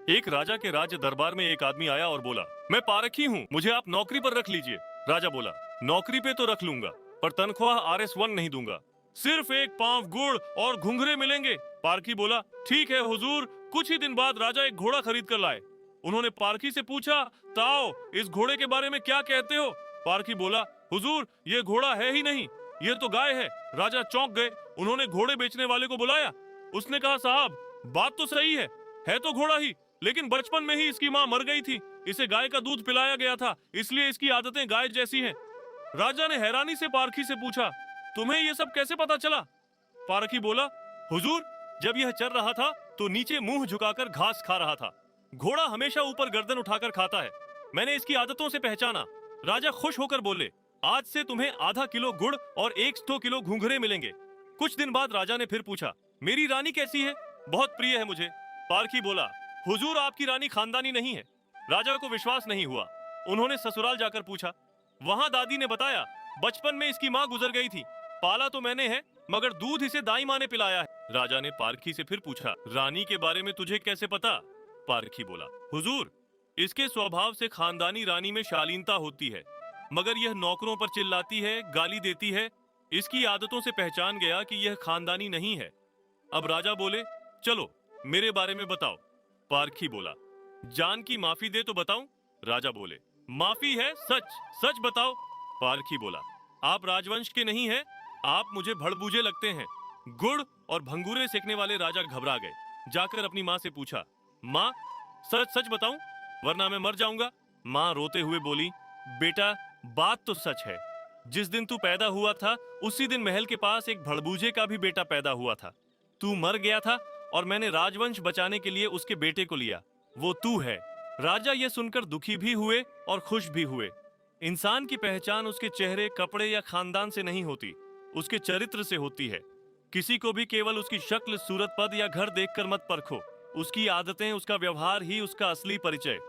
एक राजा के राज्य दरबार में एक आदमी आया और बोला, मैं पारखी हूँ, मुझे आप नौकरी पर रख लीजिए। राजा बोला, नौकरी पे तो रख लूंगा, पर तनख्वाह RS1 नहीं दूंगा, सिर्फ एक पांव गुड़ और घुंघरे मिलेंगे। पारखी बोला, ठीक है हुजूर। कुछ ही दिन बाद राजा एक घोड़ा खरीद कर लाए। उन्होंने पारखी से पूछा, ताओ इस घोड़े के बारे में क्या कहते हो? पारखी बोला, हुजूर ये घोड़ा है ही नहीं, ये तो गाय है। राजा चौंक गए। उन्होंने घोड़े बेचने वाले को बुलाया। उसने कहा, साहब बात तो सही है तो घोड़ा ही, लेकिन बचपन में ही इसकी माँ मर गई थी, इसे गाय का दूध पिलाया गया था, इसलिए इसकी आदतें गाय जैसी हैं। राजा ने हैरानी से पारखी से पूछा, तुम्हें ये सब कैसे पता चला? पारखी बोला, हुजूर जब यह चल रहा था तो नीचे मुंह झुकाकर घास खा रहा था। घोड़ा हमेशा ऊपर गर्दन उठाकर खाता है, मैंने इसकी आदतों से पहचाना। राजा खुश होकर बोले, आज से तुम्हें आधा किलो गुड़ और 100 किलो घुंघरे मिलेंगे। कुछ दिन बाद राजा ने फिर पूछा, मेरी रानी कैसी है? बहुत प्रिय है मुझे। पारखी बोला, हुजूर आपकी रानी खानदानी नहीं है। राजा को विश्वास नहीं हुआ। उन्होंने ससुराल जाकर पूछा। वहां दादी ने बताया, बचपन में इसकी माँ गुजर गई थी, पाला तो मैंने है, मगर दूध इसे दाई माँ ने पिलाया है। राजा ने पारखी से फिर पूछा, रानी के बारे में तुझे कैसे पता? पारखी बोला, हुजूर इसके स्वभाव से खानदानी रानी में शालीनता होती है, मगर यह नौकरों पर चिल्लाती है, गाली देती है। इसकी आदतों से पहचान गया कि यह खानदानी नहीं है। अब राजा बोले, चलो मेरे बारे में बताओ। पारखी बोला, जान की माफी दे तो बताऊं? राजा बोले, माफी है, सच सच बताओ। पारखी बोला, आप राजवंश के नहीं हैं, आप मुझे भड़बूजे लगते हैं। गुड़ और भंगूरे सेकने वाले राजा घबरा गए। जाकर अपनी माँ से पूछा, माँ सच सच बताऊं वरना मैं मर जाऊंगा? माँ रोते हुए बोली, बेटा बात तो सच है, जिस दिन तू पैदा हुआ था उसी दिन महल के पास एक भड़बूजे का भी बेटा पैदा हुआ था। तू मर गया था और मैंने राजवंश बचाने के लिए उसके बेटे को लिया, वो तू है। राजा ये सुनकर दुखी भी हुए और खुश भी हुए। इंसान की पहचान उसके चेहरे, कपड़े या खानदान से नहीं होती, उसके चरित्र से होती है। किसी को भी केवल उसकी शक्ल, सूरत, पद या घर देखकर मत परखो, उसकी आदतें, उसका व्यवहार ही उसका असली परिचय